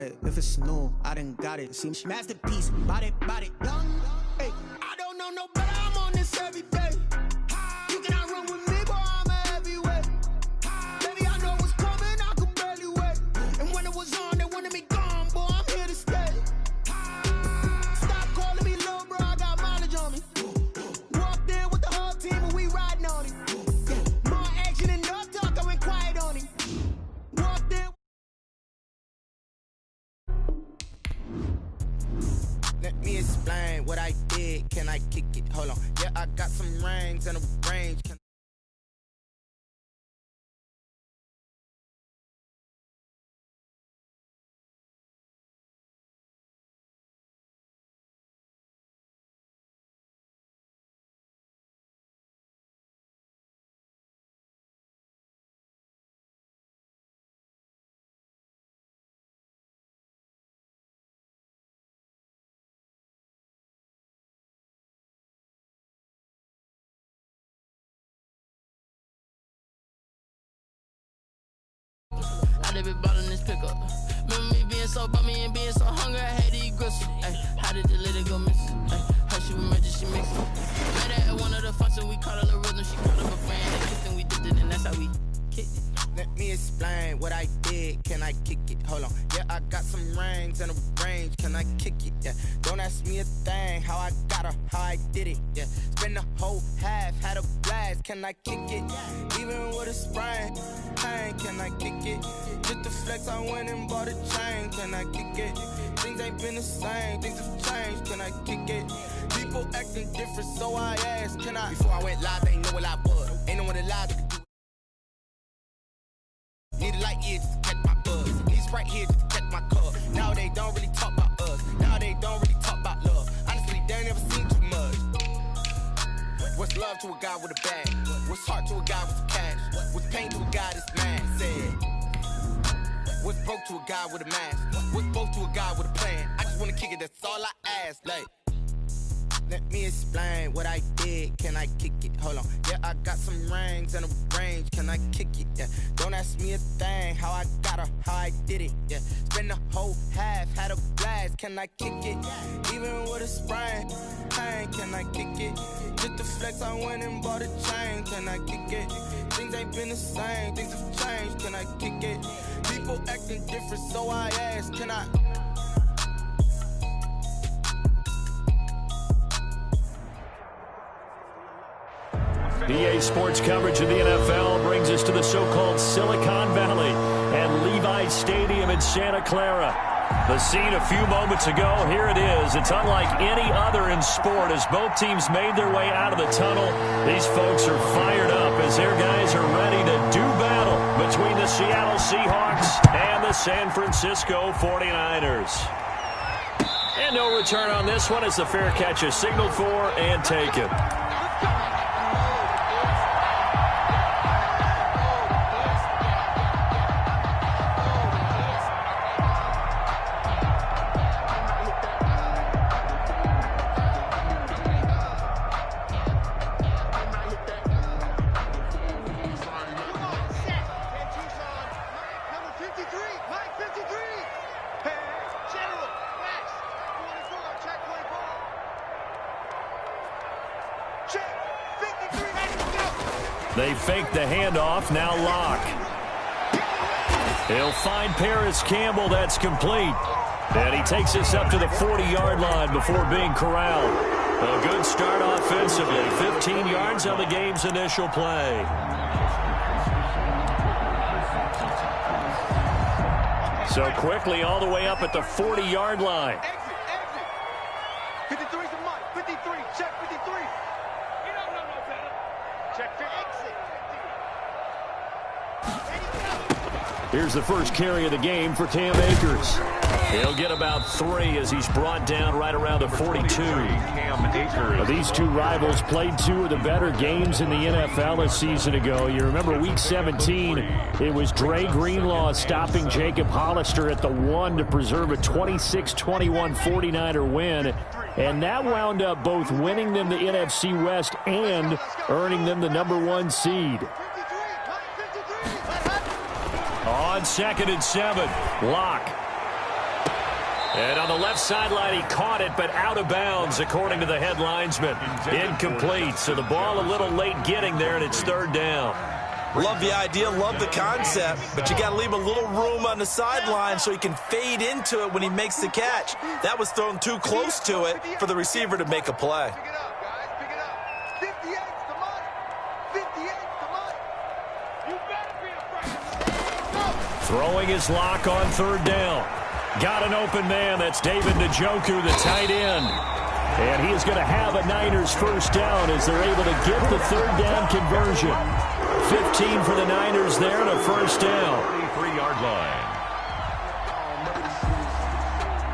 If it's new, I done got it. See, masterpiece, body, young. Hey, I don't know no better. I'm on this every day. You cannot run with me, boy. I'm a heavyweight. Baby, I know what's coming. I could barely wait. And when it was on, they wanted me gone, boy. I'm here to stay. Stop calling me little bro. I got mileage on me. Walked in with the whole team and we riding on it. Yeah, more action and no talk. I went quiet on it. Walked in. Let me explain what I did. Can I kick it? Hold on. Yeah, I got some rings and a range. I did be ballin' this pickup. Remember me being so bummy and being so hungry, I had to eat gristle. Ay, how did the lady go missing? Ay, how she was murdered, she mixed it. Met her at one of the functions, we caught a little rhythm. She called up a friend, they kissed and we dipped it, and that's how we kicked it. Let me explain what I did. Can I kick it? Hold on. Yeah, I got some rings and a range. Can I kick it? Yeah. Don't ask me a thing. How I got her, how I did it. Yeah. Spend the whole half, had a blast. Can I kick it? Even with a sprain, pain. Can I kick it? Just to flex, I went and bought a chain. Can I kick it? Things ain't been the same. Things have changed. Can I kick it? People acting different, so I asked. Can I? Before I went live, they ain't know what I was. Ain't no one alive that could do. Need a light year just to catch my buzz. Need Sprite here just to catch my cup. Now they don't really talk about us. Now they don't really talk about love. Honestly, they ain't never seen too much. What's love to a guy with a bag? What's heart to a guy with cash? What's pain to a guy that's mad? Said. What's broke to a guy with a mask? What's both to a guy with a plan? I just wanna kick it, that's all I ask. Like, let me explain what I did. Can I kick it? Hold on. Yeah, I got some rings and a range. Can I kick it? Yeah. Don't ask me a thing. How I got her, how I did it. Yeah. Spend the whole half, had a blast. Can I kick it? Even with a sprain, pain. Can I kick it? Just to flex, I went and bought a chain. Can I kick it? Things ain't been the same. Things have changed. Can I kick it? People acting different, so I ask. Can I? EA Sports coverage of the NFL brings us to the so-called Silicon Valley and Levi's Stadium in Santa Clara. The scene a few moments ago, here it is. It's unlike any other in sport as both teams made their way out of the tunnel. These folks are fired up as their guys are ready to do battle between the Seattle Seahawks and the San Francisco 49ers. And no return on this one as the fair catch is signaled for and taken. They fake the handoff, now Lock. He'll find Paris Campbell, that's complete. And he takes us up to the 40-yard line before being corralled. A good start offensively, 15 yards on the game's initial play. So quickly all the way up at the 40-yard line. Exit. 53's a Mike. 53. Check 53. You don't know no better. Check for exit. Here's the first carry of the game for Cam Akers. He'll get about 3 as he's brought down right around the 42. These two rivals played 2 of the better games in the NFL a season ago. You remember week 17, it was Dre Greenlaw stopping Jacob Hollister at the 1 to preserve a 26-21 49er win. And that wound up both winning them the NFC West and earning them the #1 seed. On 2nd and 7, Lock. And on the left sideline, he caught it, but out of bounds, according to the head linesman. Incomplete, so the ball a little late getting there, and it's third down. Love the idea, love the concept, but you got to leave a little room on the sideline so he can fade into it when he makes the catch. That was thrown too close to it for the receiver to make a play. Pick it up, guys. Pick it up. 58's the money. 58's the money. You better be afraid. Throwing his lock on third down. Got an open man. That's David Njoku, the tight end. And he is going to have a Niners first down as they're able to get the third down conversion. 15 for the Niners there and a first down. 33-yard line.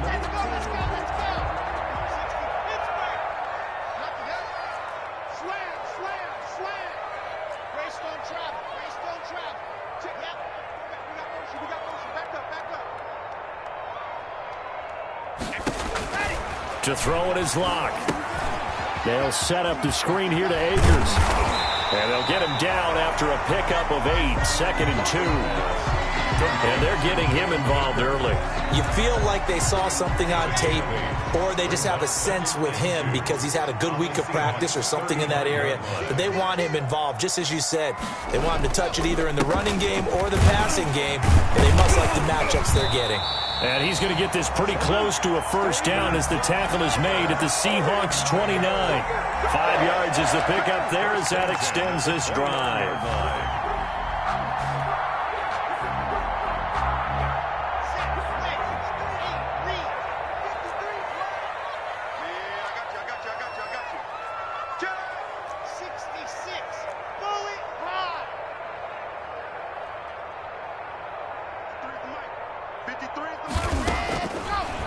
Let's go. Let's go. Let's go. 60. Pittsburgh. Nothing else. Slam. Slam. Slam. Greystone travel. Greystone travel. Yep. We got motion. We got motion. Back up. Back up. To throw in his lock. They'll set up the screen here to Akers. And they'll get him down after a pickup of 8, 2nd and 2. And they're getting him involved early. You feel like they saw something on tape, or they just have a sense with him because he's had a good week of practice or something in that area that they want him involved, just as you said. They want him to touch it either in the running game or the passing game, and they must like the matchups they're getting. And he's going to get this pretty close to a first down as the tackle is made at the Seahawks 29. 5 yards is the pickup there as that extends this drive.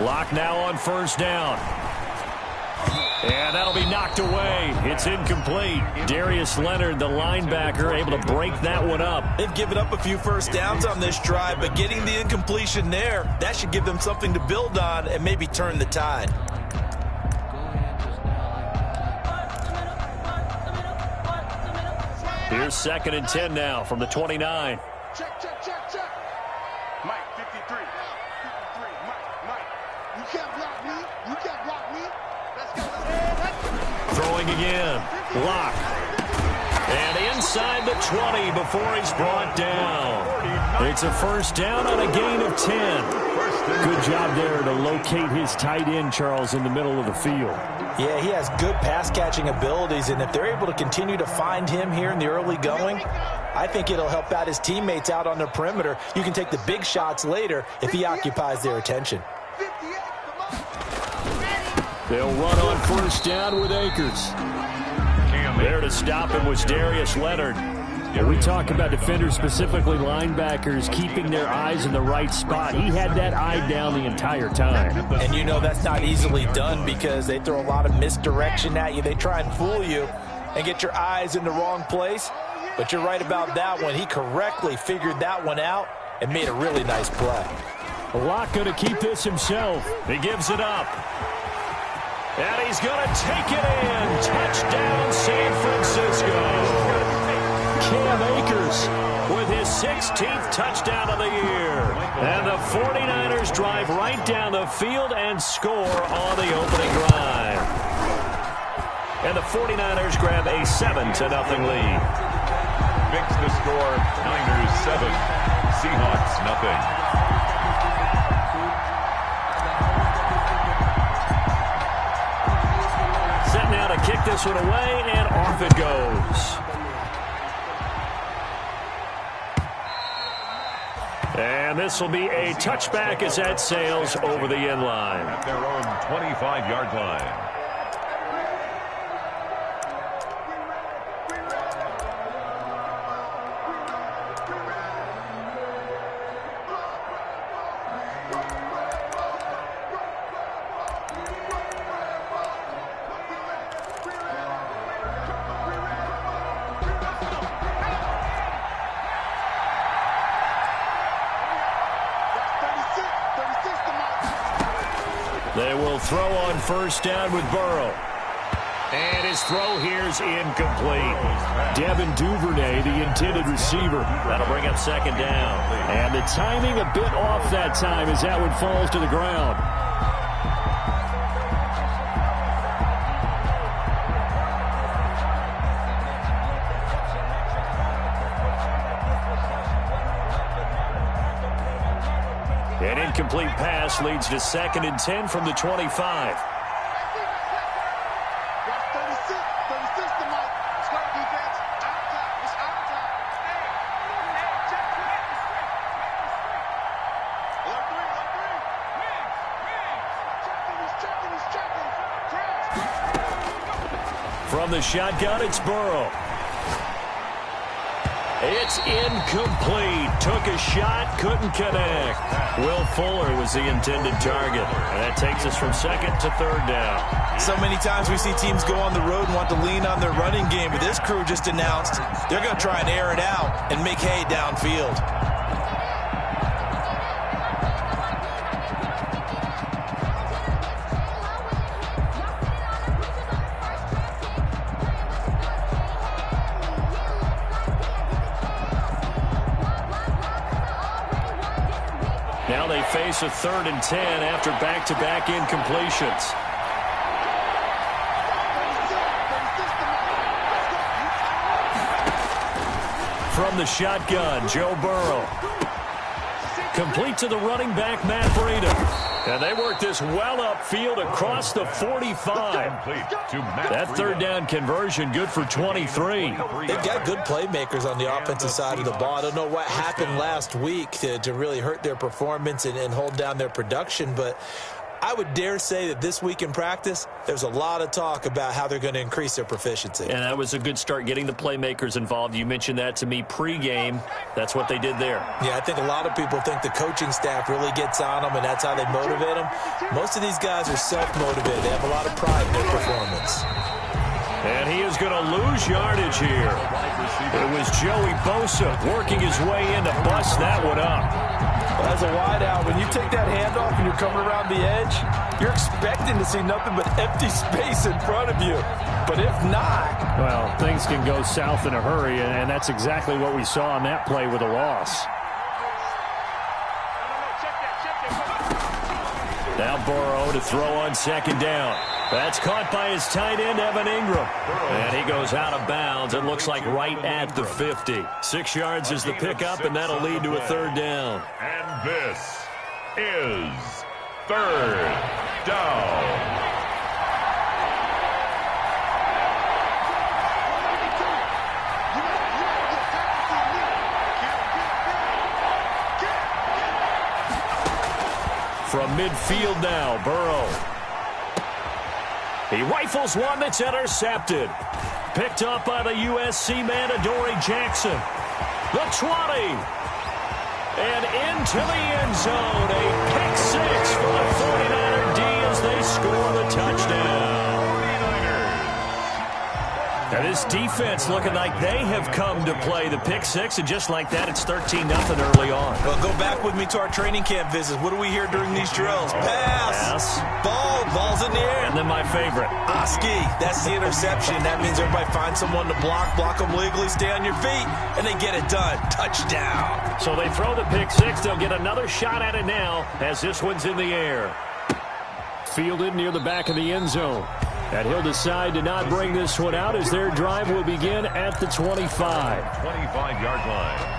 Lock now on first down. And that'll be knocked away. It's incomplete. Darius Leonard, the linebacker, able to break that one up. They've given up a few first downs on this drive, but getting the incompletion there, that should give them something to build on and maybe turn the tide. Here's 2nd and 10 now from the 29. Check, check, check, check. Mike, 53. 53. Mike. You can't block me. You can't block me. Let's go. Throwing again. Lock. And inside the 20 before he's brought down. It's a first down on a gain of 10. Good job there to locate his tight end, Charles, in the middle of the field. Yeah, he has good pass-catching abilities, and if they're able to continue to find him here in the early going, I think it'll help out his teammates out on the perimeter. You can take the big shots later if he occupies their attention. They'll run on first down with Akers. There to stop him was Darius Leonard. When we talk about defenders, specifically linebackers, keeping their eyes in the right spot, he had that eye down the entire time. And you know that's not easily done because they throw a lot of misdirection at you. They try and fool you and get your eyes in the wrong place. But you're right about that one. He correctly figured that one out and made a really nice play. Lock going to keep this himself. He gives it up. And he's going to take it in. Touchdown, San Francisco. Cam Akers with his 16th touchdown of the year. And the 49ers drive right down the field and score on the opening drive. And the 49ers grab a 7-0 lead. Fix the score, Niners 7, Seahawks nothing. Set now to kick this one away, and off it goes. And this will be a touchback as that sails over the end line. At their own 25-yard line. They will throw on first down with Burrow. And his throw here's incomplete. Devin Duvernay, the intended receiver. That'll bring up second down. And the timing a bit off that time as that one falls to the ground. An incomplete pass leads to 2nd and 10 from the 25. From the shotgun, it's Burrow. It's incomplete. Took a shot, couldn't connect. Will Fuller was the intended target. And that takes us from 2nd to 3rd down. So many times we see teams go on the road and want to lean on their running game, but this crew just announced they're going to try and air it out and make hay downfield. Now they face a 3rd and 10 after back-to-back incompletions. From the shotgun, Joe Burrow. Complete to the running back, Matt Breida. And they work this well upfield across the 45. That 3rd down conversion good for 23. They've got good playmakers on the offensive side of the ball. I don't know what happened last week to really hurt their performance and hold down their production, but I would dare say that this week in practice, there's a lot of talk about how they're going to increase their proficiency. And that was a good start, getting the playmakers involved. You mentioned that to me pregame. That's what they did there. Yeah, I think a lot of people think the coaching staff really gets on them, and that's how they motivate them. Most of these guys are self-motivated. They have a lot of pride in their performance. And he is going to lose yardage here. It was Joey Bosa working his way in to bust that one up. As a wideout, when you take that handoff and you're coming around the edge, you're expecting to see nothing but empty space in front of you. But if not... Well, things can go south in a hurry, and that's exactly what we saw on that play with a loss. Now Burrow to throw on 2nd down. That's caught by his tight end, Evan Ingram. And he goes out of bounds. It looks like right at the 50. 6 yards is the pickup, and that'll lead to a 3rd down. And this is 3rd down. From midfield now, Burrow. He rifles one that's intercepted. Picked up by the USC man, Adoree Jackson. The 20. And into the end zone. A pick 6 for the 49er D as they score the touchdown. Now this defense looking like they have come to play the pick 6, and just like that, it's 13-0 early on. Well, go back with me to our training camp visits. What do we hear during these drills? Pass. Ball's in the air. And then my favorite. Ski. That's the interception. That means everybody finds someone to block them legally, stay on your feet, and they get it done. Touchdown. So they throw the pick 6. They'll get another shot at it now as this one's in the air. Fielded near the back of the end zone. And he'll decide to not bring this one out as their drive will begin at the 25. 25-yard line.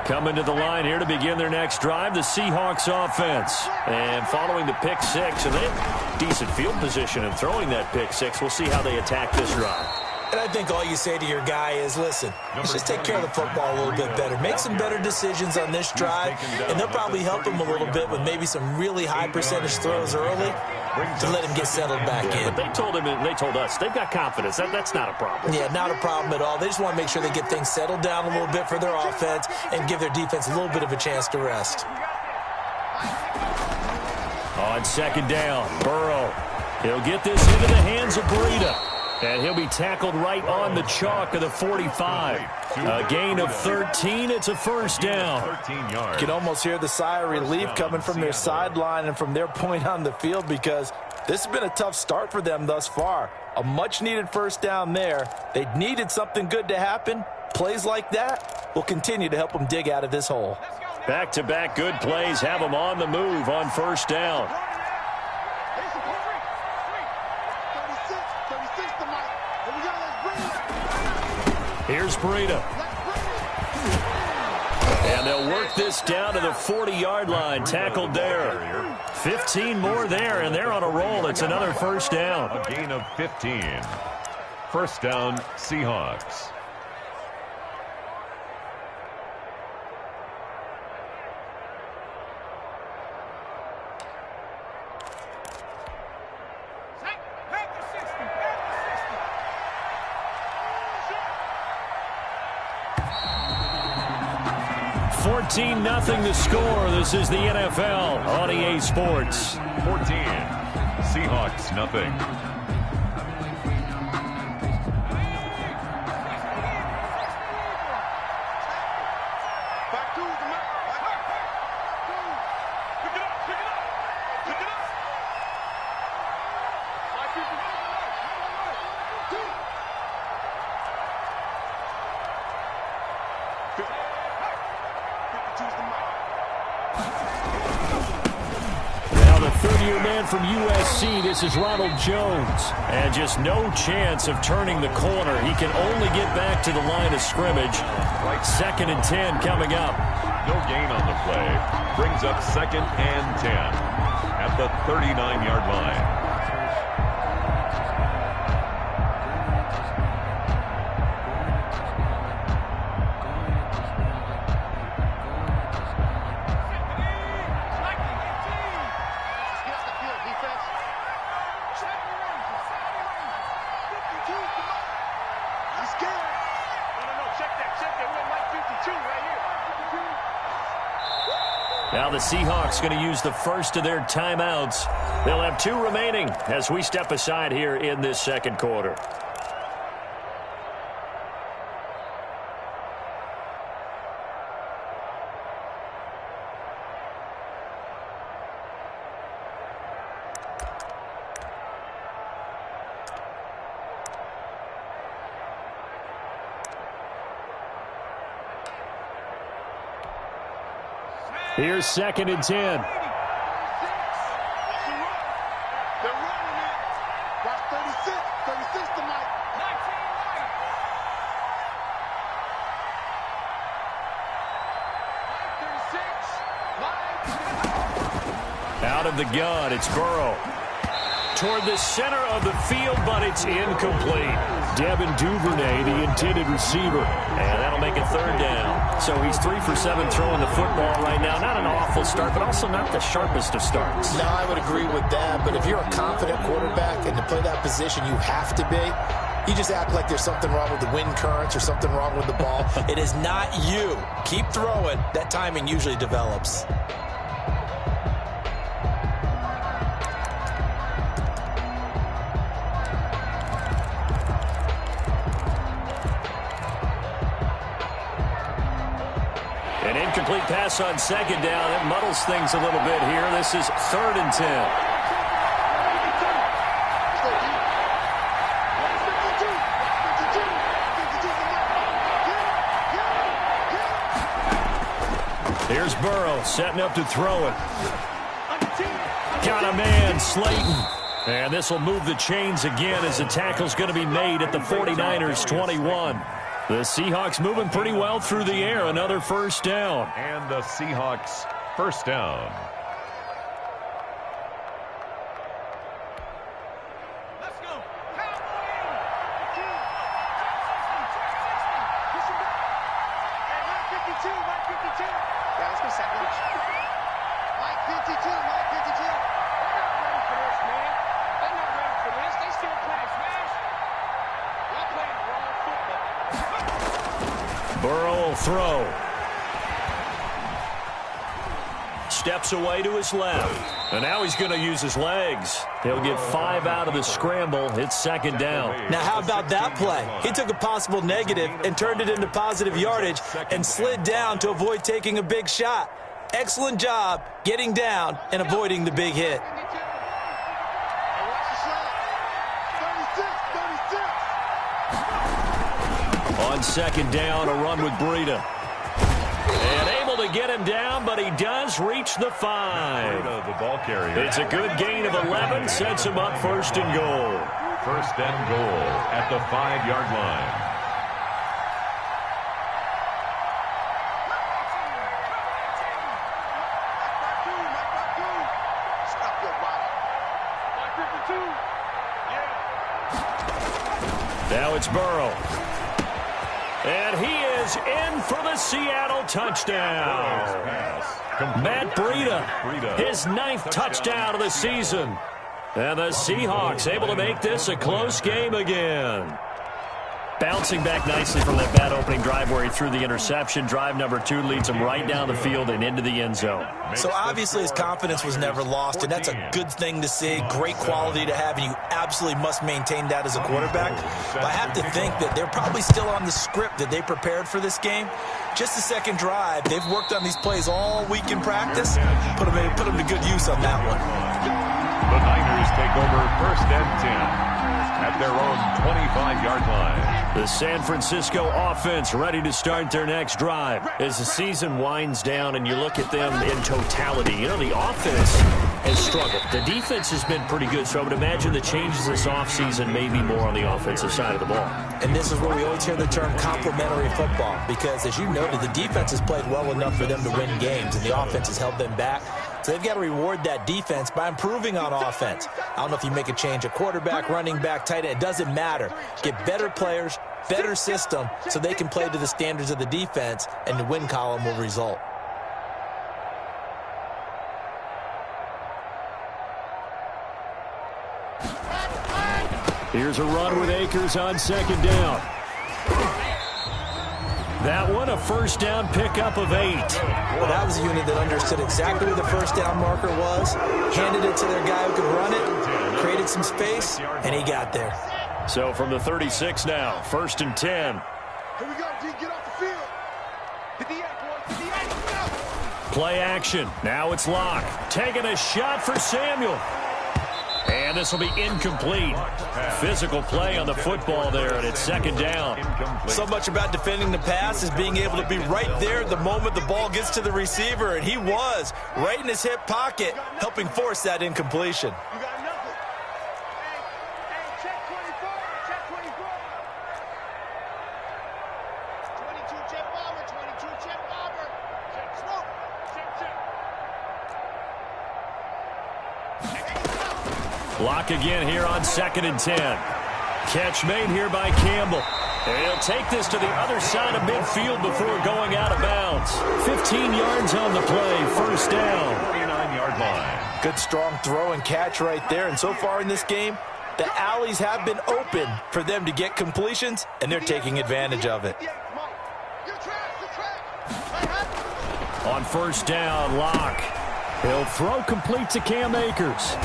Coming to the line here to begin their next drive, the Seahawks offense. And following the pick 6, and they have decent field position in throwing that pick 6. We'll see how they attack this drive. And I think all you say to your guy is, listen, let's just take care of the football a little bit better. Make some better decisions on this drive, and they'll probably help him a little bit with maybe some really high percentage throws early to let him get settled back in. But they told him, and they told us, they've got confidence. That's not a problem. Yeah, not a problem at all. They just want to make sure they get things settled down a little bit for their offense and give their defense a little bit of a chance to rest. On 2nd down, Burrow. He'll get this into the hands of Breida. And he'll be tackled right on the chalk of the 45. A gain of 13. It's a first down. 13 yards. You can almost hear the sigh of relief coming from their sideline and from their point on the field, because this has been a tough start for them thus far. A much-needed first down there. They needed something good to happen. Plays like that will continue to help them dig out of this hole. Back-to-back good plays have them on the move on first down. Here's Breida. And they'll work this down to the 40-yard line. Tackled there. 15 more there, and they're on a roll. It's another first down. A gain of 15. First down, Seahawks. Nothing the score. This is the NFL on EA Sports. 14. Seahawks, nothing. From USC, this is Ronald Jones. And just no chance of turning the corner. He can only get back to the line of scrimmage. Second and 10 coming up. No gain on the play. Brings up second and 10 at the 39-yard line. Now the Seahawks going to use the first of their timeouts. They'll have 2 remaining as we step aside here in this second quarter. Here's second and 10. They're running it. Watch 36. 36 tonight. 19 right. Out of the gun, it's Burrow. Toward the center of the field, but it's incomplete. Devin Duvernay, the intended receiver. And that'll make it third down. So he's 3 for 7 throwing the football right now. Not an awful start, but also not the sharpest of starts. No, I would agree with that. But if you're a confident quarterback and to play that position, you have to be. You just act like there's something wrong with the wind currents or something wrong with the ball. It is not you. Keep throwing. That timing usually develops. An incomplete pass on second down. It muddles things a little bit here. This is third and 10. Here's Burrow setting up to throw it. Got a man, Slayton. And this will move the chains again as the tackle's going to be made at the 49ers 21. The Seahawks moving pretty well through the air. Another first down. And the Seahawks first down. Let's go. Mike 52. Yeah, let's go sandwich. Mike 52. They're not ready for this, man. They're not ready for this. They still playing smash. Y'all playing wrong football. Burrow will throw. steps away to his left. And now he's going to use his legs. He'll get 5 out of the scramble. It's second down. Now, how about that play? He took a possible negative and turned it into positive yardage and slid down to avoid taking a big shot. Excellent job getting down and avoiding the big hit. On second down, a run with Breida. And able to get him down, but he does reach the 5. The ball carrier. It's a good gain of 11, sets him up first and goal. First and goal at the 5-yard line. Now it's Burrow. And he is in for the Seattle touchdown. Matt Breida, his 9th touchdown of the season. And the Seahawks able to make this a close game again. Bouncing back nicely from that bad opening drive where he threw the interception. Drive number 2 leads him right down the field and into the end zone. So obviously his confidence was never lost, and that's a good thing to see, great quality to have, and you absolutely must maintain that as a quarterback. But I have to think that they're probably still on the script that they prepared for this game. Just the second drive, they've worked on these plays all week in practice. Put them to good use on that one. The Niners take over first and 10. At their own 25-yard line. The San Francisco offense ready to start their next drive. As the season winds down and you look at them in totality, you know, the offense has struggled. The defense has been pretty good, so I would imagine the changes this offseason may be more on the offensive side of the ball. And this is where we always hear the term complementary football, because as you noted, the defense has played well enough for them to win games, and the offense has held them back. So they've got to reward that defense by improving on offense. I don't know if you make a change at quarterback, running back, tight end. It doesn't matter. Get better players, better system, so they can play to the standards of the defense, and the win column will result. Here's a run with Akers on second down. That one, a first down pickup of 8. Well, that was a unit that understood exactly where the first down marker was, handed it to their guy who could run it, created some space, and he got there. So from the 36 now, first and 10. Here we go, D, get off the field. Hit the act, boys, hit the act. Play action. Now it's Locke. Taking a shot for Samuel. And this will be incomplete. Physical play on the football there, and it's second down. So much about defending the pass is being able to be right there the moment the ball gets to the receiver, and he was right in his hip pocket, helping force that incompletion. You got nothing. Hey, check 24, check 24. 22 jet bomber, 22 jet bomber. Check smoke, check. Block again here on second and 10. Catch made here by Campbell. And he'll take this to the other side of midfield before going out of bounds. 15 yards on the play, first down. 49-yard line. Good strong throw and catch right there, and so far in this game, the alleys have been open for them to get completions, and they're taking advantage of it. On first down, Locke. He'll throw complete to Cam Akers.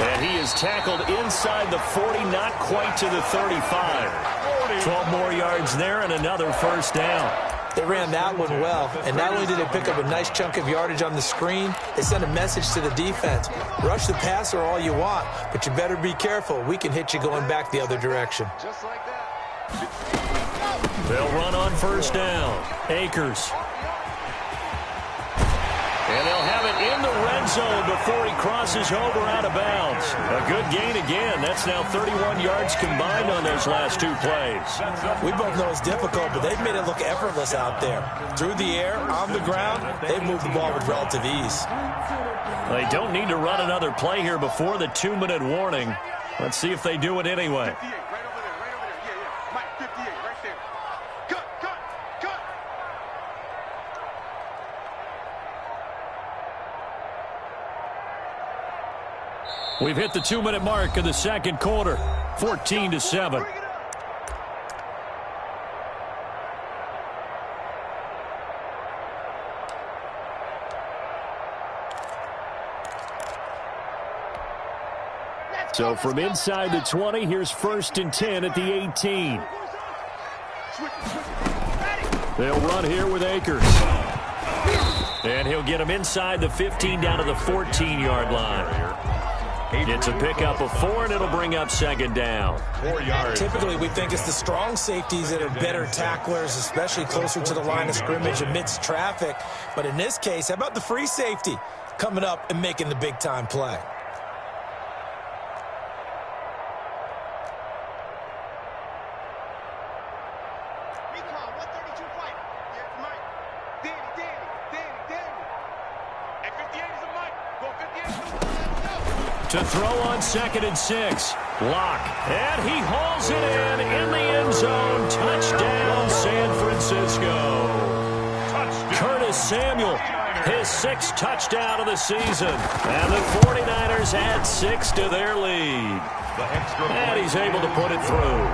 And he is tackled inside the 40, not quite to the 35. 12 more yards there and another first down. They ran that one well, and not only did they pick up a nice chunk of yardage on the screen, they sent a message to the defense. Rush the passer all you want, but you better be careful. We can hit you going back the other direction. Just like that. They'll run on first down. Akers. And they'll have it in the red zone before he crosses over out of bounds. A good gain again. That's now 31 yards combined on those last 2 plays. We both know it's difficult, but they've made it look effortless out there. Through the air, on the ground, they've moved the ball with relative ease. They don't need to run another play here before the 2-minute warning. Let's see if they do it anyway. 58, right over there, yeah. Mike, 58, right there. Cut. We've hit the 2-minute mark of the second quarter, 14-7. So from inside the 20, here's 1st and 10 at the 18. They'll run here with Akers. And he'll get him inside the 15 down to the 14-yard line. It's a pickup of 4, and it'll bring up 2nd down. 4 yards. Typically, we think it's the strong safeties that are better tacklers, especially closer to the line of scrimmage amidst traffic. But in this case, how about the free safety coming up and making the big-time play? To throw on 2nd and 6. Lock. And he hauls it in the end zone. Touchdown, San Francisco. Curtis Samuel, his 6th touchdown of the season. And the 49ers add 6 to their lead. And he's able to put it through.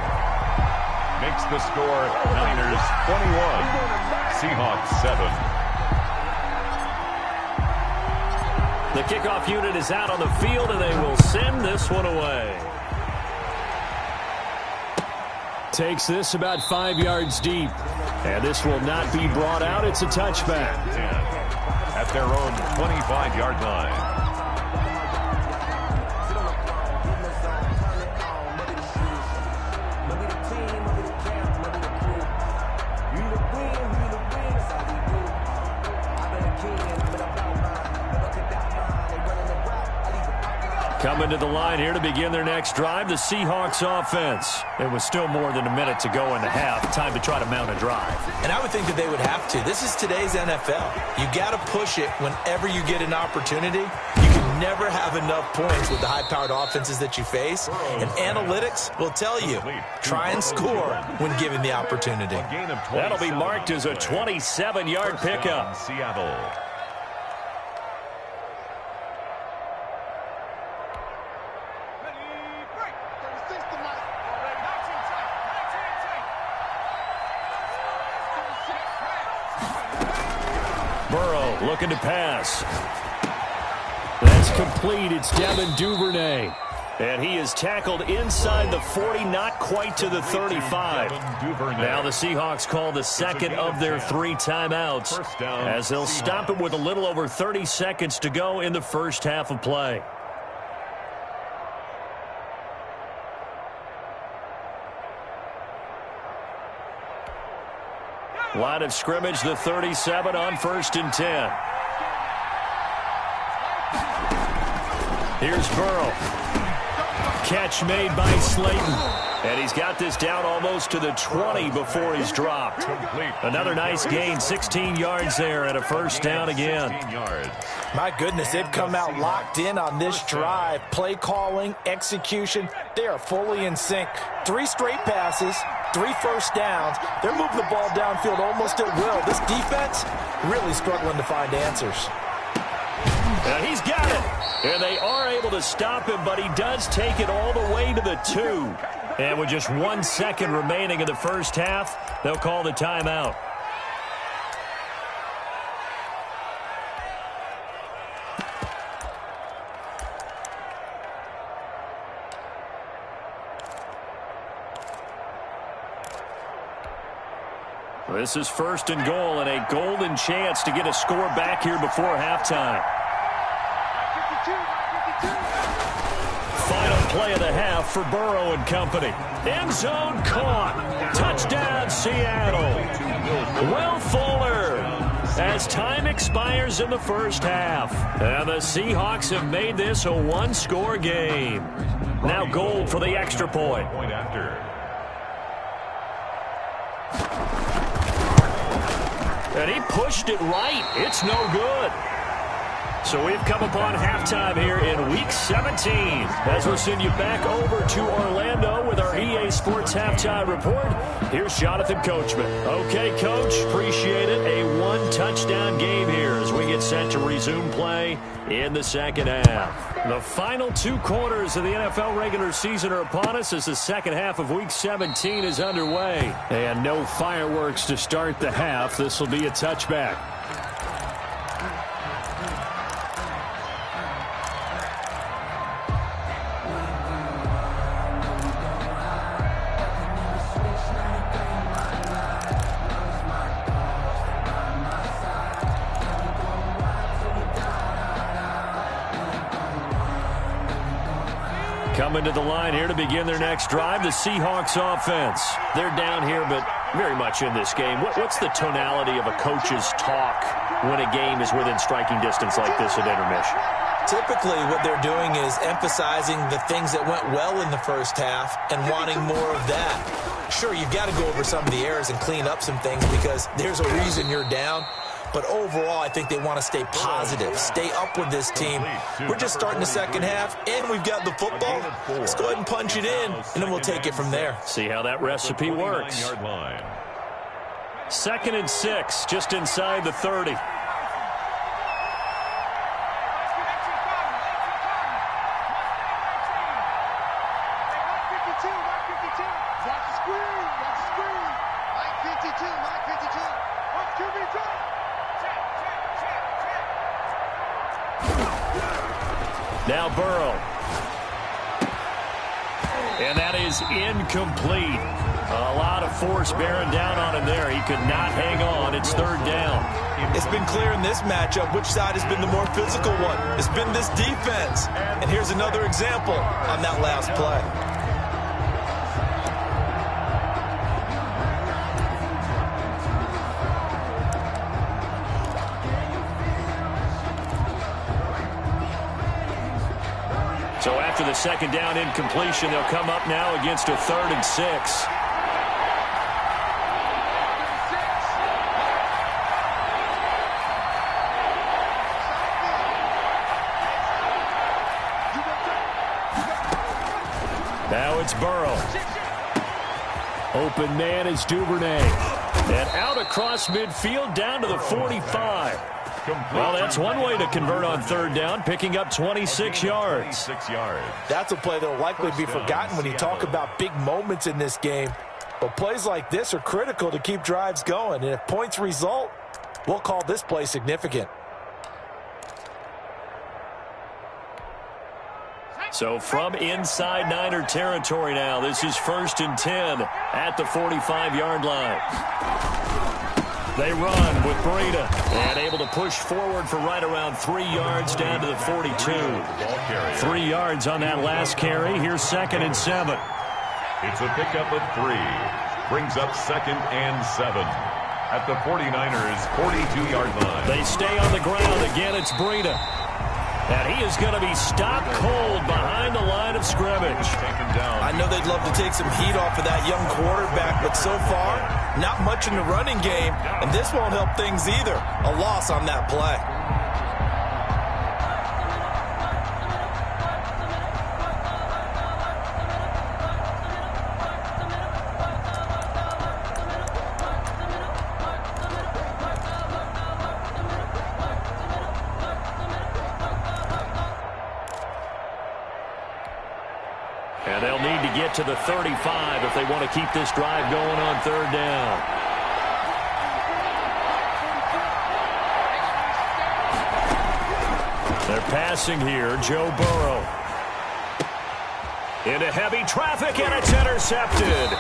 Makes the score Niners 21, Seahawks 7. The kickoff unit is out on the field, and they will send this one away. Takes this about 5 yards deep. And this will not be brought out. It's a touchback. At their own 25-yard line. Coming to the line here to begin their next drive, the Seahawks offense. It was still more than a minute to go in the half. Time to try to mount a drive. And I would think that they would have to. This is today's NFL. You got to push it whenever you get an opportunity. You can never have enough points with the high-powered offenses that you face. And analytics will tell you, try and score when given the opportunity. That'll be marked as a 27-yard pickup. Seattle. Burrow looking to pass. That's complete. It's Devin Duvernay. And he is tackled inside the 40, not quite to the 35. Now the Seahawks call the 2nd of their 3 timeouts as they'll stop it with a little over 30 seconds to go in the first half of play. Line of scrimmage, the 37 on 1st and 10. Here's Burrow. Catch made by Slayton. And he's got this down almost to the 20 before he's dropped. Another nice gain, 16 yards there and a first down again. My goodness, they've come out locked in on this drive. Play calling, execution, they are fully in sync. 3 straight passes, 3 first downs. They're moving the ball downfield almost at will. This defense really struggling to find answers. And he's got it. And they are able to stop him, but he does take it all the way to the 2. And with just 1 second remaining in the first half, they'll call the timeout. This is 1st and goal and a golden chance to get a score back here before halftime. Final play of the half for Burrow and company. End zone caught. Touchdown, Seattle. Will Fuller as time expires in the first half. And the Seahawks have made this a 1-score game. Now Gold for the extra point. Point after. And he pushed it right. It's no good. So we've come upon halftime here in Week 17. As we'll send you back over to Orlando with our EA Sports Halftime Report, here's Jonathan Coachman. Okay, Coach, appreciate it. A 1-touchdown game here as we get set to resume play in the second half. The final 2 quarters of the NFL regular season are upon us as the second half of Week 17 is underway. And no fireworks to start the half. This will be a touchback. Coming to the line here to begin their next drive, the Seahawks offense. They're down here, but very much in this game. What's the tonality of a coach's talk when a game is within striking distance like this at intermission? Typically, what they're doing is emphasizing the things that went well in the first half and wanting more of that. Sure, you've got to go over some of the errors and clean up some things because there's a reason you're down. But overall, I think they want to stay positive, stay up with this team. We're just starting the second half, and we've got the football. Let's go ahead and punch it in, and then we'll take it from there. See how that recipe works. 2nd and 6, just inside the 30. Now Burrow. And that is incomplete. A lot of force bearing down on him there. He could not hang on. It's 3rd down. It's been clear in this matchup which side has been the more physical one. It's been this defense. And here's another example on that last play. So after the 2nd down incompletion, they'll come up now against a 3rd and 6. Now it's Burrow. Open man is Duvernay. And out across midfield down to the 45. Well, that's one way to convert on 3rd down, picking up 26 yards. That's a play that will likely be forgotten when you talk about big moments in this game. But plays like this are critical to keep drives going. And if points result, we'll call this play significant. So from inside Niner territory now, this is 1st and 10 at the 45-yard line. They run with Breida and able to push forward for right around 3 yards down to the 42. 3 yards on that last carry. Here's 2nd and 7. It's a pickup of 3. Brings up 2nd and 7 at the 49ers' 42-yard line. They stay on the ground. Again, it's Breida. And he is going to be stopped cold behind the line of scrimmage. I know they'd love to take some heat off of that young quarterback, but so far, not much in the running game, and this won't help things either. A loss on that play. And they'll need to get to the 35 if they want to keep this drive going on 3rd down. They're passing here. Joe Burrow. Into heavy traffic, and it's intercepted.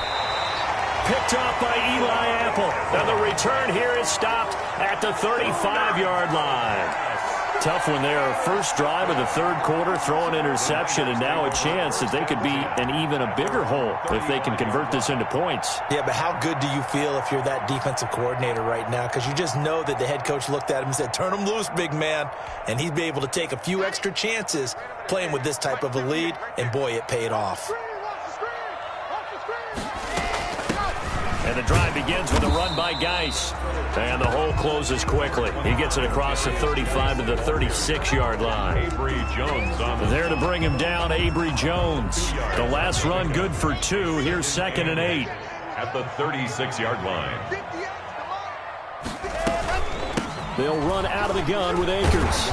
Picked off by Eli Apple. And the return here is stopped at the 35-yard line. Tough one there. First drive of the 3rd quarter, throw an interception, and now a chance that they could be an even a bigger hole if they can convert this into points. Yeah, but how good do you feel if you're that defensive coordinator right now? Because you just know that the head coach looked at him and said, turn him loose, big man. And he'd be able to take a few extra chances playing with this type of a lead, and boy, it paid off. And the drive begins with a run by Geis. And the hole closes quickly. He gets it across the 35 to the 36-yard line. Avery Jones on there to bring him down, Avery Jones. The last run good for 2. Here's 2nd and 8. at the 36-yard line. They'll run out of the gun with Akers.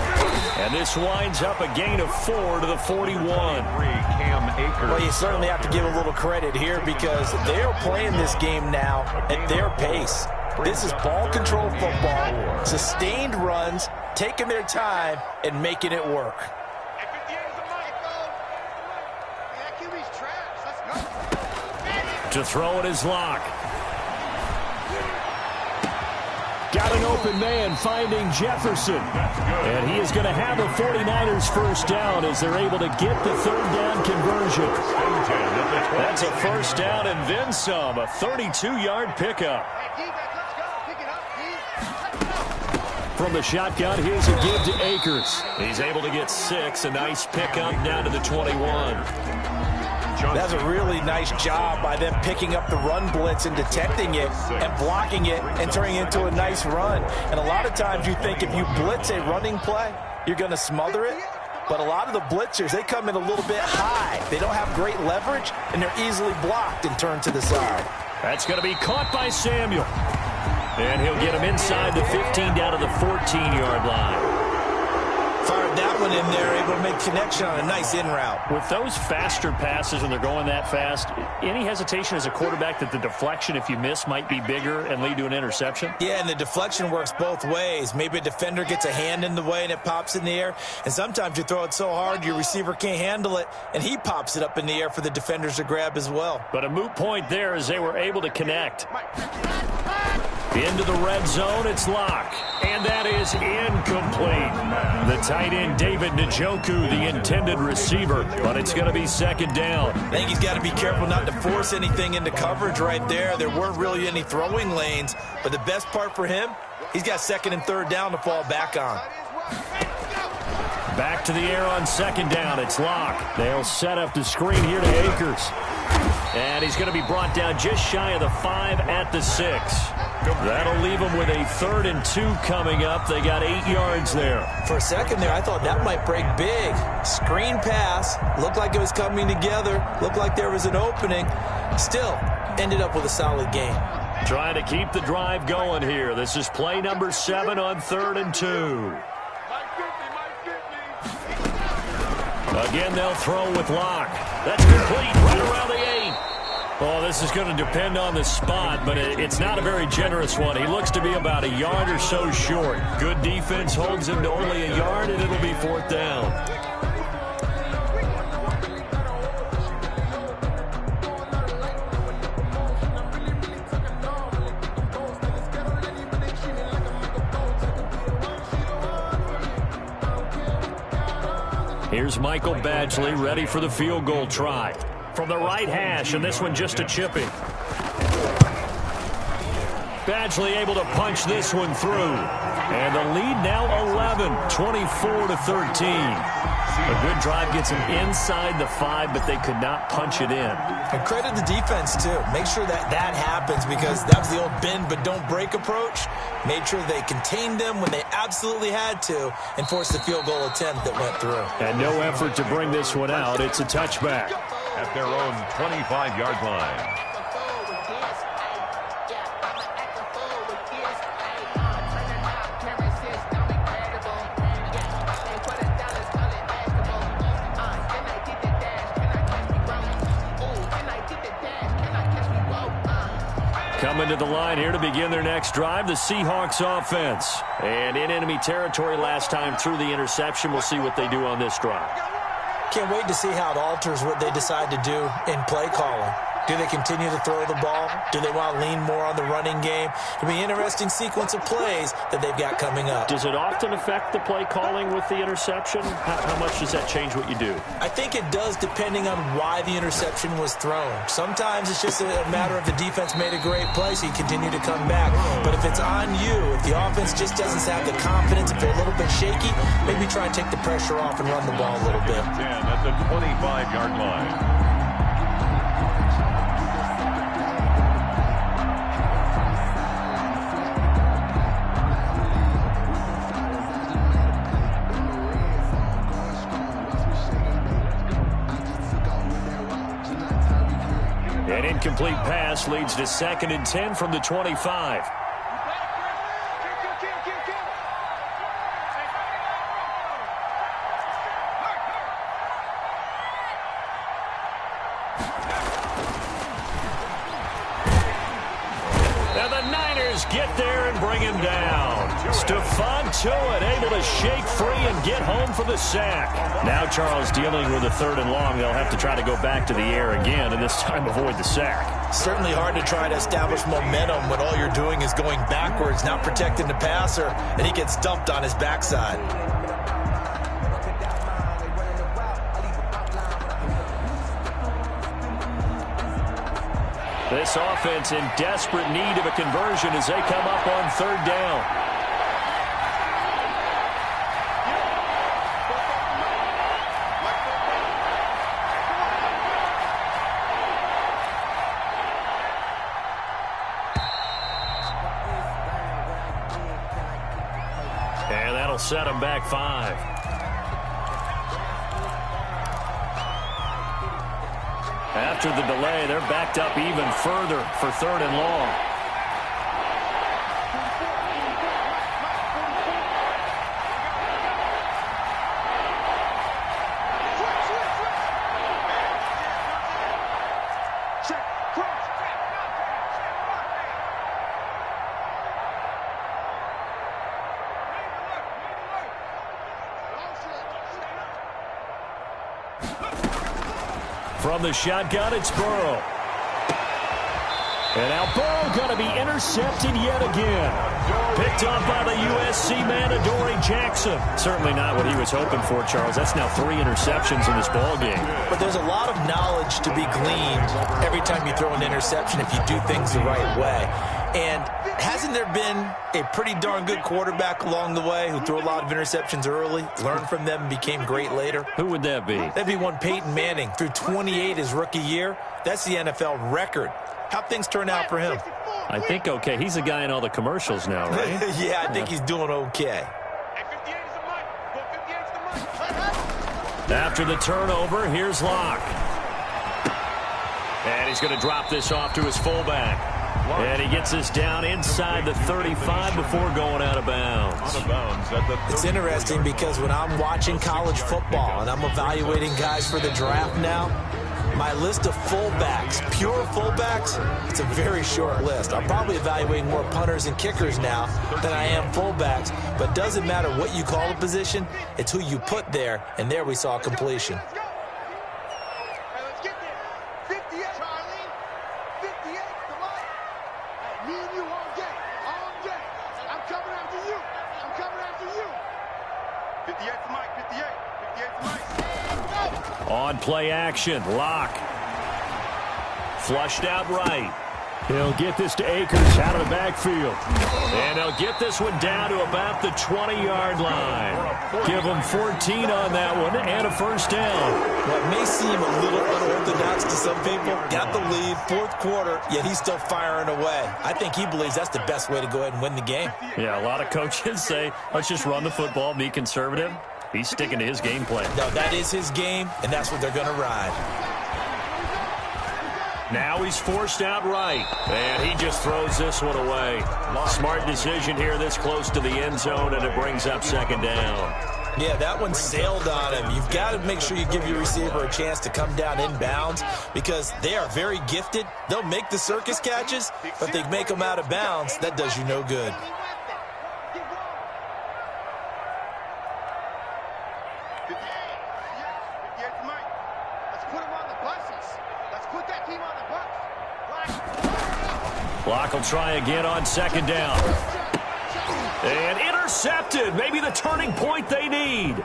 And this winds up a gain of 4 to the 41. Well, you certainly have to give a little credit here because they're playing this game now at their pace. This is ball control football, sustained runs, taking their time, and making it work. To throw it is Locke. Got an open man finding Jefferson. And he is going to have a 49ers first down as they're able to get the third down conversion. That's a first down and then some. A 32-yard pickup. From the shotgun, here's a give to Akers. He's able to get 6. A nice pickup down to the 21. That's a really nice job by them picking up the run blitz and detecting it and blocking it and turning it into a nice run. And a lot of times you think if you blitz a running play, you're going to smother it. But a lot of the blitzers, they come in a little bit high. They don't have great leverage, and they're easily blocked and turned to the side. That's going to be caught by Samuel. And he'll get him inside the 15 down to the 14-yard line. Fired that one in there, able to make connection on a nice in route. With those faster passes when they're going that fast, any hesitation as a quarterback that the deflection, if you miss, might be bigger and lead to an interception? Yeah, and the deflection works both ways. Maybe a defender gets a hand in the way and it pops in the air. And sometimes you throw it so hard your receiver can't handle it, and he pops it up in the air for the defenders to grab as well. But a moot point there as they were able to connect. Into the red zone, it's Locke. And that is incomplete. The tight end, David Njoku, the intended receiver. But it's going to be second down. I think he's got to be careful not to force anything into coverage right there. There weren't really any throwing lanes. But the best part for him, he's got second and third down to fall back on. Back to the air on second down. It's Locke. They'll set up the screen here to Akers. And he's going to be brought down just shy of the 5 at the 6. That'll leave him with a 3rd and 2 coming up. They got 8 yards there. For a second there, I thought that might break big. Screen pass. Looked like it was coming together. Looked like there was an opening. Still, ended up with a solid game. Trying to keep the drive going here. This is play number 7 on 3rd and 2. Again, they'll throw with Locke. That's complete right around the 8. Oh, this is going to depend on the spot, but it's not a very generous one. He looks to be about a yard or so short. Good defense holds him to only a yard, and it'll be 4th down. Here's Michael Badgley ready for the field goal try. From the right hash, and this one just a chipping. Badgley able to punch this one through. And the lead now 11, 24-13. A good drive gets them inside the 5, but they could not punch it in. And credit the defense, too. Make sure that happens, because that was the old bend but don't break approach. Made sure they contained them when they absolutely had to and forced the field goal attempt that went through. And no effort to bring this one out. It's a touchback. At their own 25-yard line. Coming to the line here to begin their next drive, the Seahawks offense. And in enemy territory last time through the interception. We'll see what they do on this drive. Can't wait to see how it alters what they decide to do in play calling. Do they continue to throw the ball? Do they want to lean more on the running game? It'll be an interesting sequence of plays that they've got coming up. Does it often affect the play calling with the interception? How much does that change what you do? I think it does, depending on why the interception was thrown. Sometimes it's just a matter of the defense made a great play, so you continue to come back. But if it's on you, if the offense just doesn't have the confidence, if they're a little bit shaky, maybe try and take the pressure off and run the ball a little bit. 10 at the 25-yard line. An incomplete pass leads to 2nd and 10 from the 25. And the Niners 49ers get there and bring him down. Stephon Tuitt able to shake free and get home for the sack. Now Charles dealing with a 3rd and long. They'll have to try to go back to the air again, and this time avoid the sack. Certainly hard to try to establish momentum when all you're doing is going backwards, not protecting the passer, and he gets dumped on his backside. This offense in desperate need of a conversion as they come up on 3rd down. And that'll set them back 5. After the delay, they're backed up even further for 3rd and long. From the shotgun, it's Burrow. And now Burrow going to be intercepted yet again. Picked off by the USC man, Adoree Jackson. Certainly not what he was hoping for, Charles. That's now 3 interceptions in this ball game. But there's a lot of knowledge to be gleaned every time you throw an interception if you do things the right way. And hasn't there been a pretty darn good quarterback along the way who threw a lot of interceptions early, learned from them, and became great later? Who would that be? That'd be one Peyton Manning. Threw 28 his rookie year. That's the NFL record. How'd things turn out for him? I think okay. He's a guy in all the commercials now, right? Yeah, I think he's doing okay. After the turnover, here's Locke. And he's going to drop this off to his fullback. And he gets this down inside the 35 before going out of bounds. It's interesting because when I'm watching college football and I'm evaluating guys for the draft now, my list of fullbacks, pure fullbacks, it's a very short list. I'm probably evaluating more punters and kickers now than I am fullbacks. But it doesn't matter what you call a position, it's who you put there. And there we saw completion. On play action, Locke. Flushed out right. He'll get this to Akers out of the backfield. And he'll get this one down to about the 20-yard line. Give him 14 on that one and a first down. What may seem a little unorthodox to some people, got the lead, 4th quarter, yet he's still firing away. I think he believes that's the best way to go ahead and win the game. Yeah, a lot of coaches say, let's just run the football, be conservative. He's sticking to his game plan. No, that is his game, and that's what they're going to ride. Now he's forced out right, and he just throws this one away. Smart decision here this close to the end zone, and it brings up 2nd down. Yeah, that one sailed on him. You've got to make sure you give your receiver a chance to come down inbounds because they are very gifted. They'll make the circus catches, but if they make them out of bounds, that does you no good. Locke will try again on 2nd down. And intercepted. Maybe the turning point they need.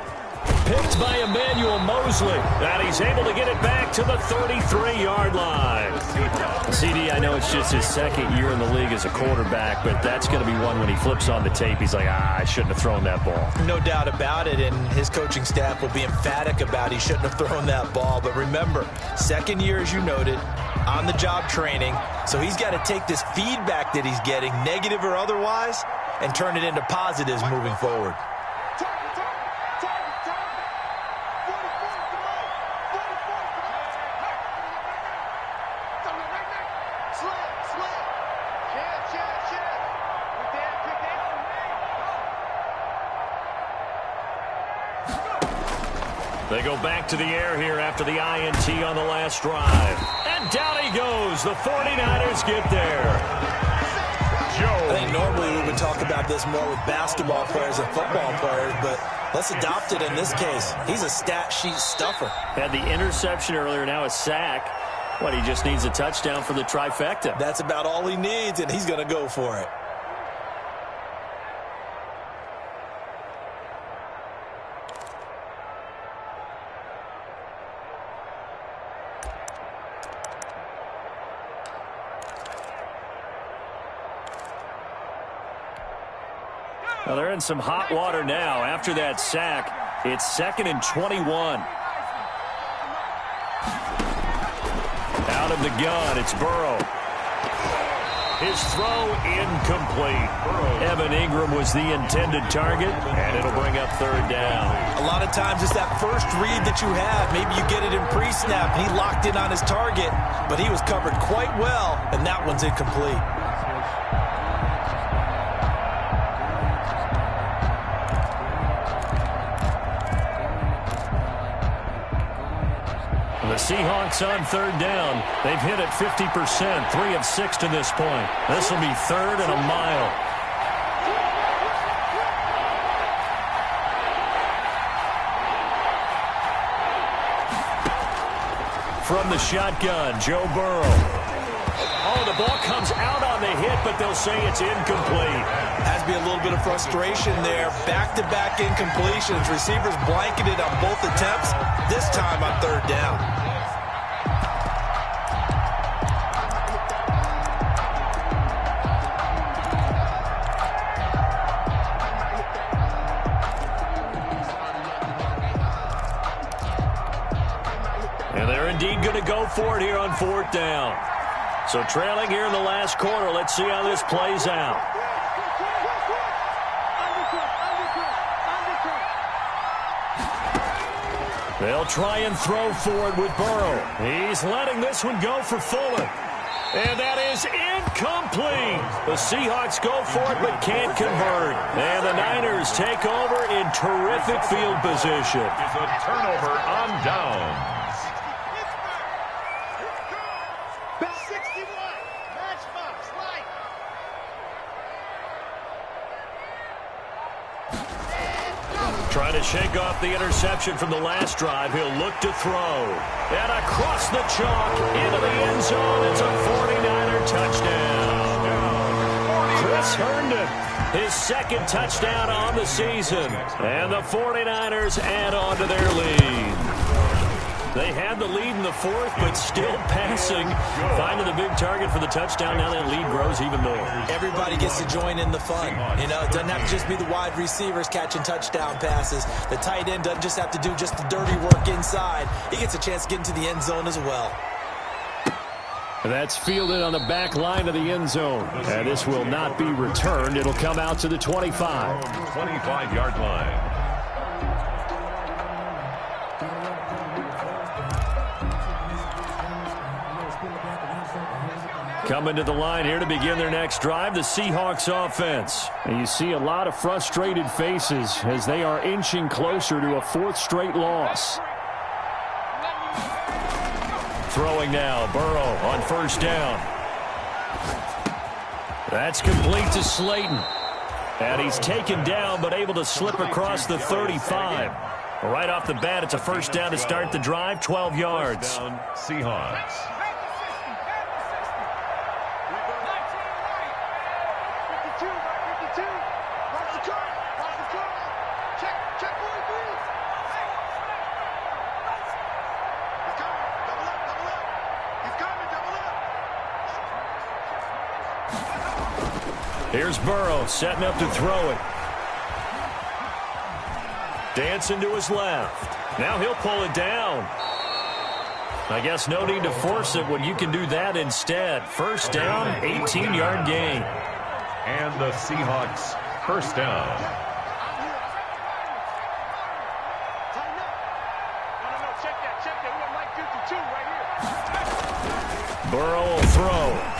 Picked by Emmanuel Mosley. And he's able to get it back to the 33-yard line. CD, I know it's just his 2nd year in the league as a quarterback, but that's going to be one when he flips on the tape. He's like, I shouldn't have thrown that ball. No doubt about it, and his coaching staff will be emphatic about he shouldn't have thrown that ball. But remember, 2nd year, as you noted, on-the-job training. So he's got to take this feedback that he's getting, negative or otherwise, and turn it into positives moving forward. They go back to the air here after the INT on the last drive. And down he goes. The 49ers get there. I think normally we would talk about this more with basketball players and football players, but let's adopt it in this case. He's a stat sheet stuffer. Had the interception earlier, now a sack. What, he just needs a touchdown for the trifecta. That's about all he needs, and he's going to go for it. Well, they're in some hot water now. After that sack, it's 2nd and 21. Out of the gun, it's Burrow. His throw incomplete. Evan Ingram was the intended target, and it'll bring up 3rd down. A lot of times it's that first read that you have. Maybe you get it in pre-snap, and he locked in on his target, but he was covered quite well, and that one's incomplete. The Seahawks on 3rd down. They've hit it 50%, 3 of 6 to this point. This will be 3rd and a mile. From the shotgun, Joe Burrow. Oh, the ball comes out on the hit, but they'll say it's incomplete. Has to be a little bit of frustration there. Back-to-back incompletions. Receivers blanketed on both attempts, this time on 3rd down. And they're indeed going to go for it here on 4th down. So trailing here in the last quarter. Let's see how this plays out. They'll try and throw for it with Burrow. He's letting this one go for Fuller. And that is incomplete. The Seahawks go for it but can't convert. And the Niners take over in terrific field position. It's a turnover on downs. Trying to shake off the interception from the last drive. He'll look to throw. And across the chalk into the end zone. It's a 49er touchdown. Chris Herndon, his 2nd touchdown on the season. And the 49ers add on to their lead. They had the lead in the 4th, but still passing. Finding the big target for the touchdown. Now that lead grows even more. Everybody gets to join in the fun. You know, it doesn't have to just be the wide receivers catching touchdown passes. The tight end doesn't just have to do just the dirty work inside. He gets a chance to get into the end zone as well. That's fielded on the back line of the end zone. And this will not be returned. It'll come out to the 25. 25-yard line. Coming to the line here to begin their next drive, the Seahawks offense. And you see a lot of frustrated faces as they are inching closer to a 4th straight loss. Throwing now, Burrow on 1st down. That's complete to Slayton. And he's taken down but able to slip across the 35. Right off the bat, it's a 1st down to start the drive, 12 yards. Seahawks. Here's Burrow setting up to throw it. Dancing to his left. Now he'll pull it down. I guess no need to force it when you can do that instead. 1st down, 18-yard gain. And the Seahawks 1st down. Burrow will throw.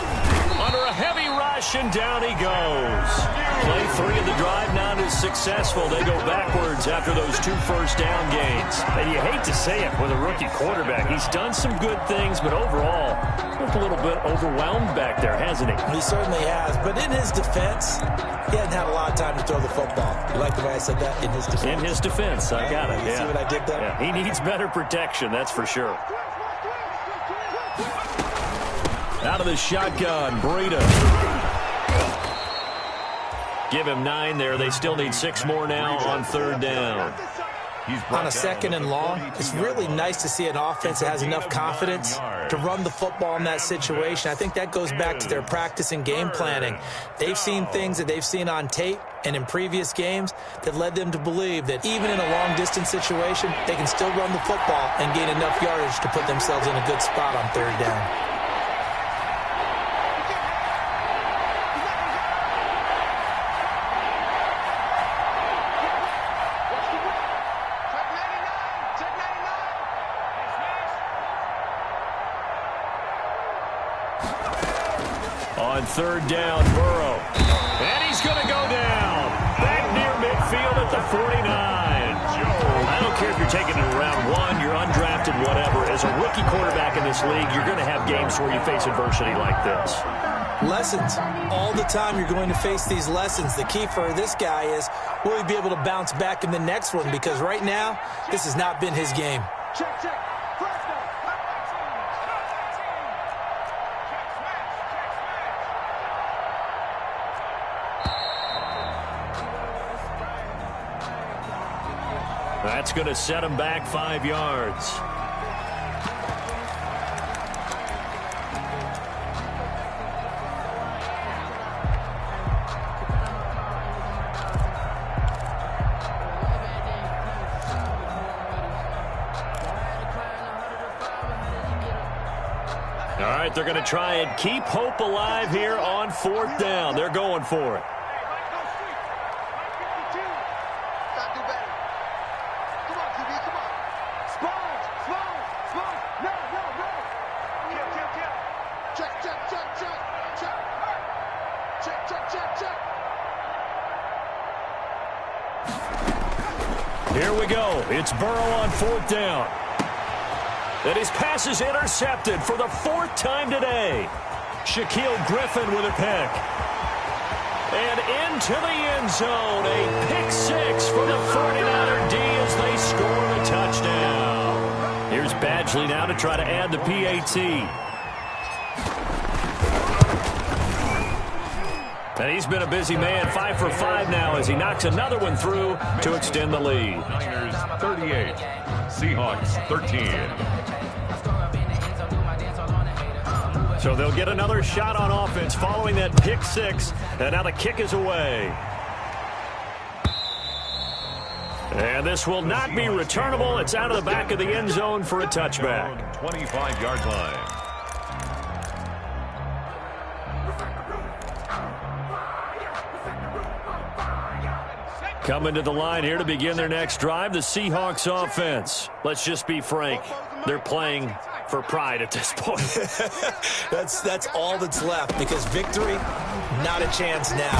Under a heavy rush, and down he goes. Play 3 of the drive not as successful. They go backwards after those 2 1st down gains. And you hate to say it with a rookie quarterback. He's done some good things, but overall, Looked a little bit overwhelmed back there, hasn't he? He certainly has. But in his defense, he hasn't had a lot of time to throw the football. You like the way I said that? In his defense. In his defense. I got it. You see what I did there? Yeah, he needs better protection, that's for sure. Out of the shotgun, Breida. Give him 9 there. They still need 6 more now on 3rd down. On a 2nd and long, it's really nice to see an offense that has enough confidence to run the football in that situation. I think that goes back to their practice and game planning. They've seen things that they've seen on tape and in previous games that led them to believe that even in a long-distance situation, they can still run the football and gain enough yardage to put themselves in a good spot on 3rd down. On 3rd down, Burrow. And he's going to go down. Back near midfield at the 49. I don't care if you're taking it in round 1, you're undrafted, whatever. As a rookie quarterback in this league, you're going to have games where you face adversity like this. Lessons. All the time you're going to face these lessons. The key for this guy is, will he be able to bounce back in the next one? Because right now, this has not been his game. Check, check. That's going to set him back 5 yards. All right, they're going to try and keep hope alive here on 4th down. They're going for it. Here we go. It's Burrow on 4th down. And his pass is intercepted for the 4th time today. Shaquille Griffin with a pick. And into the end zone. A pick 6 for the 49er D as they score the touchdown. Here's Badgley now to try to add the PAT. And he's been a busy man, 5 for 5 now as he knocks another one through to extend the lead. Niners 38, Seahawks 13. So they'll get another shot on offense following that pick 6, and now the kick is away. And this will not be returnable. It's out of the back of the end zone for a touchback. 25-yard line. Coming to the line here to begin their next drive, the Seahawks offense. Let's just be frank. They're playing for pride at this point. That's all that's left because victory, not a chance now.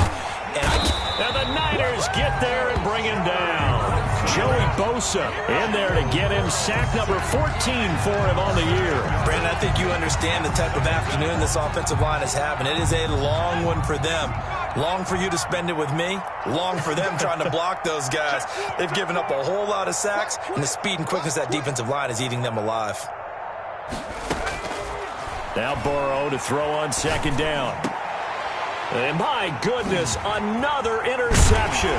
And the Niners get there and bring him down. Joey Bosa in there to get him sack number 14 for him on the year. Brandon, I think you understand the type of afternoon this offensive line is having. It is a long one for them. Long for you to spend it with me. Long for them trying to block those guys. They've given up a whole lot of sacks, and the speed and quickness of that defensive line is eating them alive. Now Burrow to throw on 2nd down. And my goodness, another interception.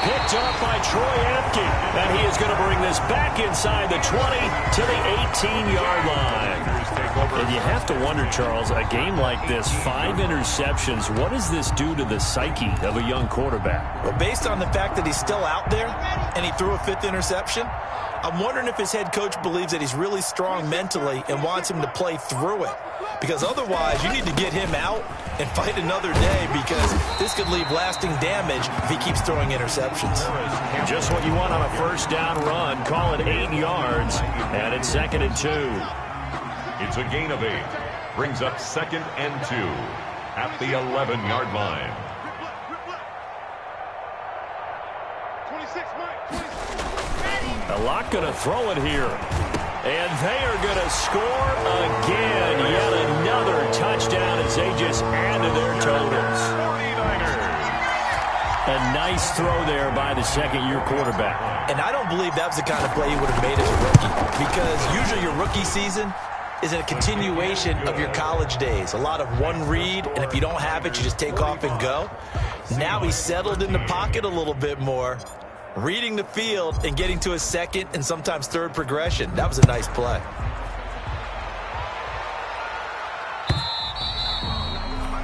Picked up by Troy Apke. And he is going to bring this back inside the 20 to the 18-yard line. And you have to wonder, Charles, a game like this, 5 interceptions, what does this do to the psyche of a young quarterback? Well, based on the fact that he's still out there and he threw a 5th interception, I'm wondering if his head coach believes that he's really strong mentally and wants him to play through it. Because otherwise, you need to get him out and fight another day because this could leave lasting damage if he keeps throwing interceptions. Just what you want on a 1st down run. Call it 8 yards, and it's 2nd and 2. It's a gain of 8. Brings up 2nd and 2 at the 11-yard line. 26, Mike. 26. A lot going to throw it here. And they are going to score again. Yet another touchdown as they just add to their totals. 49ers. A nice throw there by the second-year quarterback. And I don't believe that was the kind of play he would have made as a rookie, because usually your rookie season is a continuation of your college days. A lot of one read, and if you don't have it, you just take off and go. Now he's settled in the pocket a little bit more, reading the field and getting to his second and sometimes third progression. That was a nice play.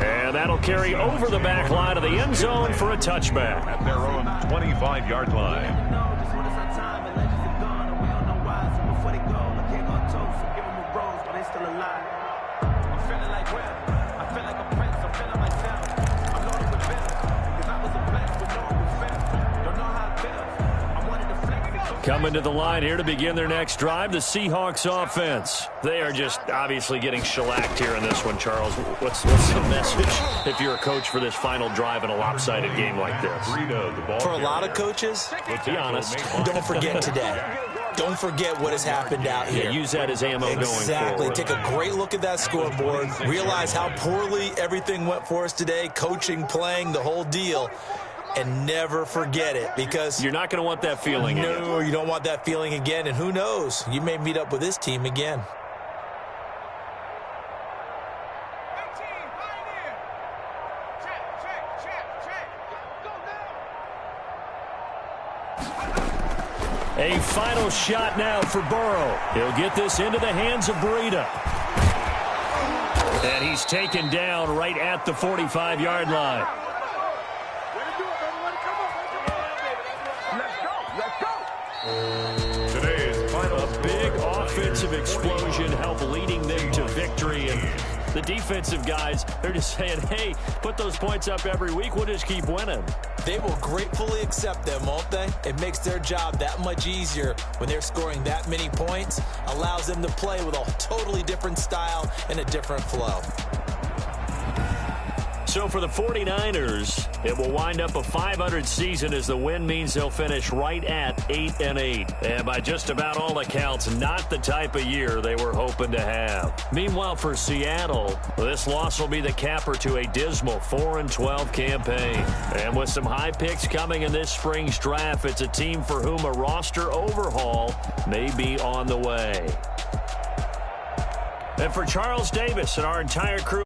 And that'll carry over the back line of the end zone for a touchback. At their own 25-yard line. Coming to the line here to begin their next drive, the Seahawks offense. They are just obviously getting shellacked here in this one, Charles. What's the message if you're a coach for this final drive in a lopsided game like this? For a lot of coaches, let's be honest, don't forget today. Don't forget what has happened out here. Yeah, use that as ammo going forward. Exactly. Take a great look at that scoreboard. Realize how poorly everything went for us today. Coaching, playing, the whole deal. And never forget it, because you're not going to want that feeling again. No, you don't want that feeling again. And who knows? You may meet up with this team again. A final shot now for Burrow. He'll get this into the hands of Breida. And he's taken down right at the 45-yard line. Today's final a big offensive explosion helped leading them to victory. And the defensive guys, they're just saying, hey, put those points up every week. We'll just keep winning. They will gratefully accept them, won't they? It makes their job that much easier when they're scoring that many points. Allows them to play with a totally different style and a different flow. So for the 49ers, it will wind up a .500 season as the win means they'll finish right at 8-8. And by just about all accounts, not the type of year they were hoping to have. Meanwhile, for Seattle, this loss will be the capper to a dismal 4-12 campaign. And with some high picks coming in this spring's draft, it's a team for whom a roster overhaul may be on the way. And for Charles Davis and our entire crew